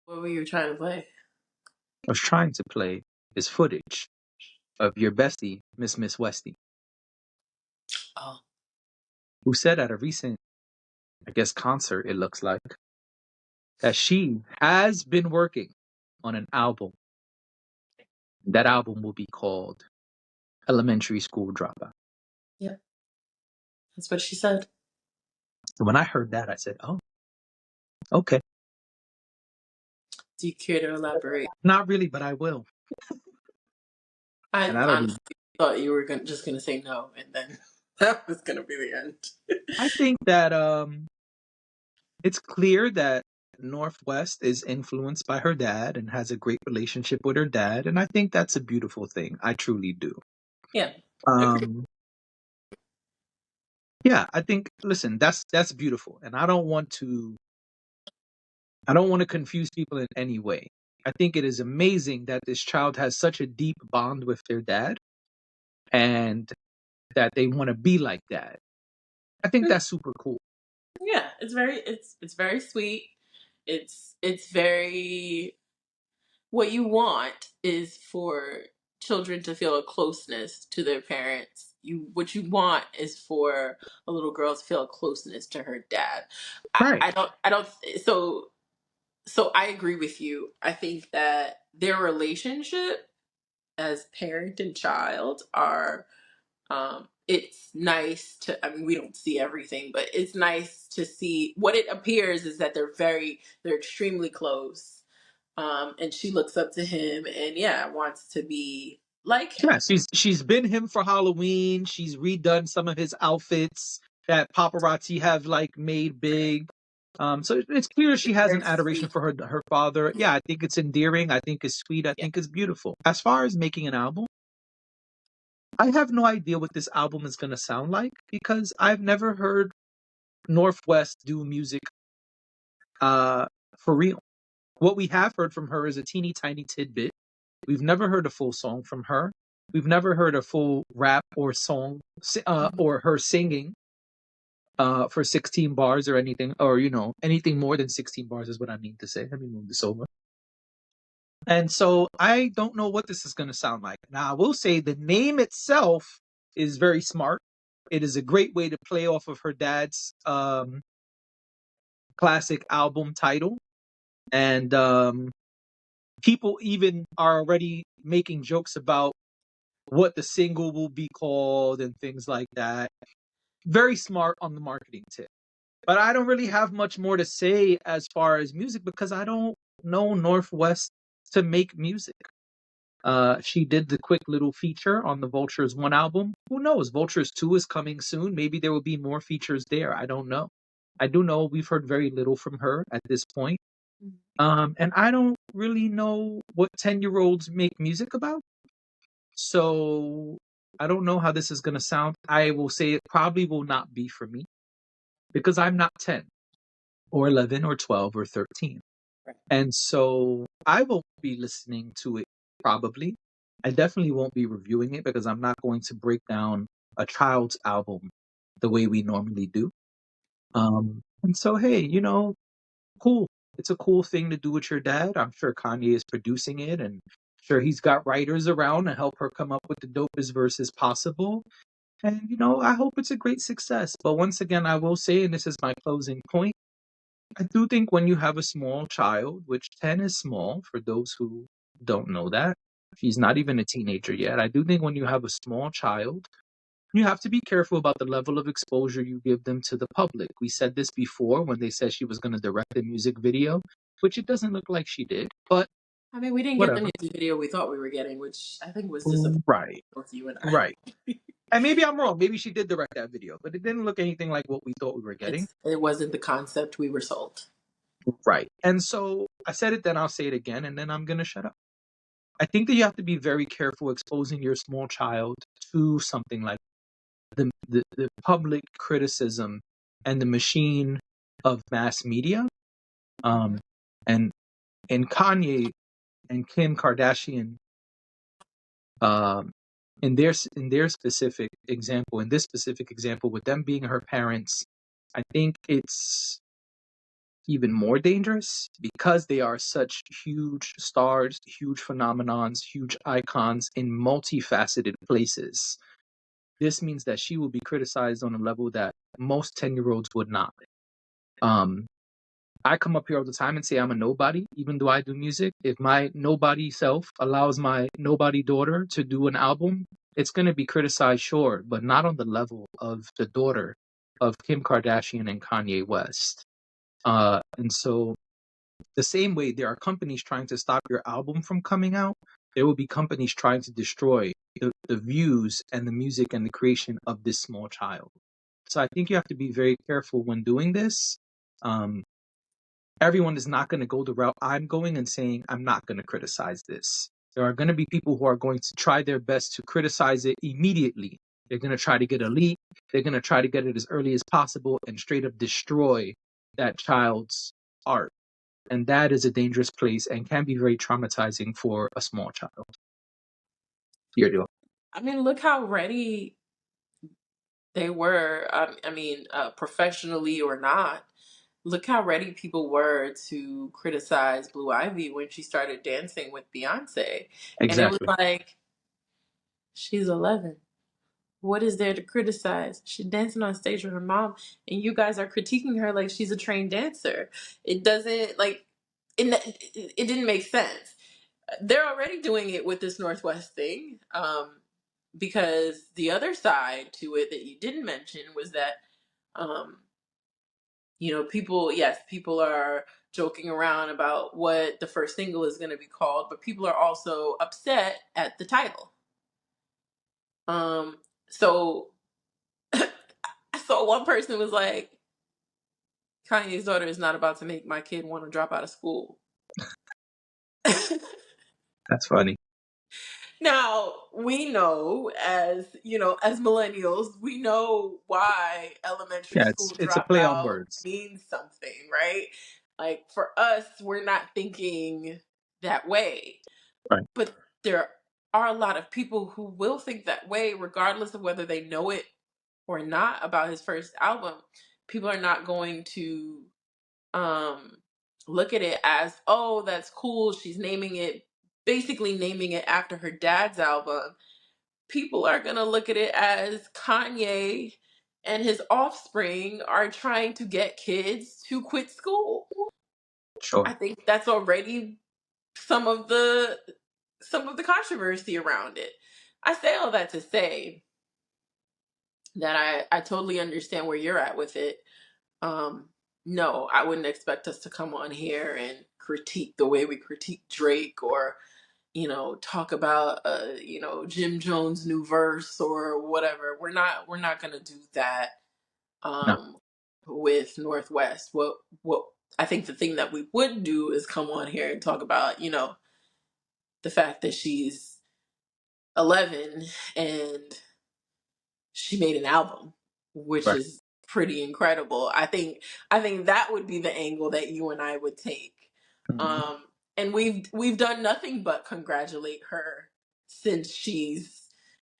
What were you trying to play? I was trying to play is footage of your bestie, Miss Westy, Oh, who said at a recent, I guess, concert, it looks like, that she has been working on an album. That album will be called Elementary School Dropout. yeah, that's what she said. So when I heard that, I said, oh, okay. Do you care to elaborate? Not really, but I will. I And I don't honestly even, thought you were just gonna say no, and then that was gonna be the end. I think that it's clear that Northwest is influenced by her dad and has a great relationship with her dad. And I think that's a beautiful thing. I truly do. Yeah, agree. Um, yeah, I think, listen, that's beautiful. And I don't want to confuse people in any way. I think it is amazing that this child has such a deep bond with their dad and that they want to be like that. I think that's super cool. Yeah, it's very sweet. It's very what you want is for children to feel a closeness to their parents. What you want is for a little girl to feel a closeness to her dad. Right. I don't so I agree with you. I think that their relationship as parent and child are it's nice to, I mean, we don't see everything, but it's nice to see. What it appears is that they're extremely close. And she looks up to him and yeah, wants to be like him. Yeah, she's been him for Halloween. She's redone some of his outfits that paparazzi have like made big. So it's clear she It's has an very adoration sweet. for her father. Mhm. Yeah, I think it's endearing. I think it's sweet. I Yeah. think it's beautiful. As far as making an album, I have no idea what this album is gonna sound like because I've never heard Northwest do music for real. What we have heard from her is a teeny tiny tidbit. We've never heard a full song from her. We've never heard a full rap or song Mhm. or her singing for 16 bars or anything, or anything more than 16 bars is what I mean to say. Let me move this over. And so I don't know what this is going to sound like. Now, I will say the name itself is very smart. It is a great way to play off of her dad's classic album title. And people even are already making jokes about what the single will be called and things like that. Very smart on the marketing tip. But I don't really have much more to say as far as music because I don't know Northwest to make music. She did the quick little feature on the Vultures 1 album. Who knows? Vultures 2 is coming soon. Maybe there will be more features there. I don't know. I do know we've heard very little from her at this point. And I don't really know what 10-year-olds make music about. So I don't know how this is going to sound. I will say it probably will not be for me because I'm not 10 or 11 or 12 or 13. Right. And so I won't be listening to it probably. I definitely won't be reviewing it because I'm not going to break down a child's album the way we normally do. And so, hey, cool. It's a cool thing to do with your dad. I'm sure Kanye is producing it and sure he's got writers around to help her come up with the dopest verses possible. And, I hope it's a great success. But once again, I will say, and this is my closing point, I do think when you have a small child, which 10 is small for those who don't know that, she's not even a teenager yet. I do think when you have a small child, you have to be careful about the level of exposure you give them to the public. We said this before when they said she was going to direct a music video, which it doesn't look like she did, but I mean, we didn't get the whatever. music video we thought we were getting, which I think was disappointing Right, with you and I. right. And maybe I'm wrong. Maybe she did direct that video, but it didn't look anything like what we thought we were getting. It wasn't the concept we were sold. Right. And so I said it, then I'll say it again, and then I'm going to shut up. I think that you have to be very careful exposing your small child to something like the public criticism and the machine of mass media. And Kanye and Kim Kardashian, um, in their specific example, in this specific example, with them being her parents, I think it's even more dangerous because they are such huge stars, huge phenomenons, huge icons in multifaceted places. This means that she will be criticized on a level that most 10-year-olds would not. Um, I come up here all the time and say I'm a nobody, even though I do music. If my nobody self allows my nobody daughter to do an album, it's going to be criticized, sure, but not on the level of the daughter of Kim Kardashian and Kanye West. And so, the same way there are companies trying to stop your album from coming out, there will be companies trying to destroy the views and the music and the creation of this small child. So I think you have to be very careful when doing this. Um, Everyone is not going to go the route I'm going and saying, I'm not going to criticize this. There are going to be people who are going to try their best to criticize it immediately. They're going to try to get a leak. They're going to try to get it as early as possible and straight up destroy that child's art. And that is a dangerous place and can be very traumatizing for a small child. Your deal. I mean, look how ready they were. Professionally or not, look how ready people were to criticize Blue Ivy when she started dancing with Beyonce. And it was Exactly. like, she's 11. What is there to criticize? She's dancing on stage with her mom, and you guys are critiquing her like she's a trained dancer. It doesn't, like, it didn't make sense. They're already doing it with this Northwest thing, because the other side to it that you didn't mention was that, um, people are joking around about what the first single is going to be called, but people are also upset at the title. So so one person was like, Kanye's daughter is not about to make my kid want to drop out of school. That's funny. Now, we know, as millennials, we know why elementary Yeah, school it's a play on dropout words. means something, right? Like, for us, we're not thinking that way. Right. But there are a lot of people who will think that way, regardless of whether they know it or not about his first album. People are not going to um look at it as, oh, that's cool, she's basically naming it after her dad's album. People are going to look at it as Kanye and his offspring are trying to get kids to quit school. Sure. I think that's already some of the controversy around it. I say all that to say that I totally understand where you're at with it. Um, no, I wouldn't expect us to come on here and critique the way we critique Drake, or, talk about, Jim Jones' new verse or whatever. We're not gonna do that, No. um, with Northwest. What I think the thing that we would do is come on here and talk about, the fact that she's 11 and she made an album, which Right. is pretty incredible. I think that would be the angle that you and I would take. Mhm. And we've done nothing but congratulate her since she's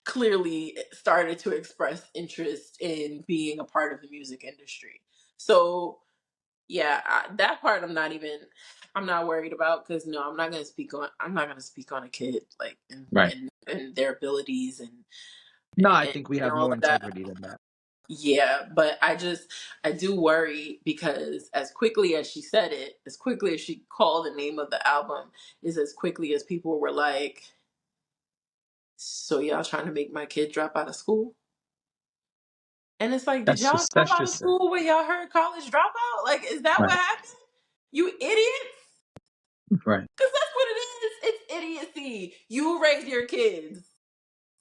clearly started to express interest in being a part of the music industry. So yeah, that part I'm not worried about, because no, I'm not going to speak on a kid, like, Right. and their abilities No, I and, think we and have all more of that. integrity than that. Yeah, but I do worry, because as quickly as she said it, as quickly as she called the name of the album, is as quickly as people were like, so y'all trying to make my kid drop out of school? And it's like, did y'all drop That's out of just it. school when y'all heard college dropout? Like, is that Right. what happened? You idiots? Right. Because that's what it is. It's idiocy. You raise your kids,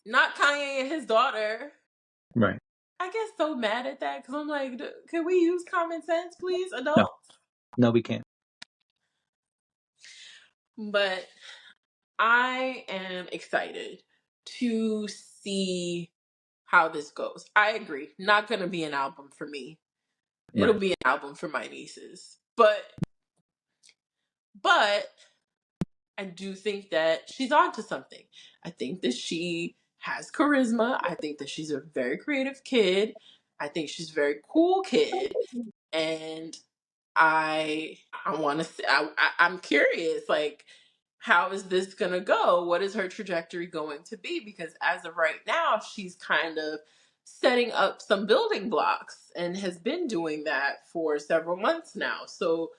not Kanye and his daughter. Right. I get so mad at that, because I'm like, can we use common sense, please, No. adults? No, we can't. But I am excited to see how this goes. I agree. Not going to be an album for me. It'll Right. be an album for my nieces. But I do think that she's onto something. I think that she has charisma. I think that she's a very creative kid. I think she's a very cool kid. And I want to see. I'm curious, like, how is this gonna go? What is her trajectory going to be? Because as of right now, she's kind of setting up some building blocks and has been doing that for several months now. So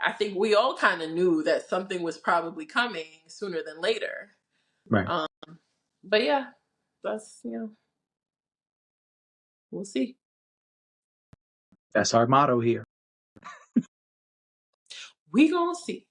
I think we all kind of knew that something was probably coming sooner than later. Right. Um, but yeah, that's, we'll see. That's our motto here. We gonna see.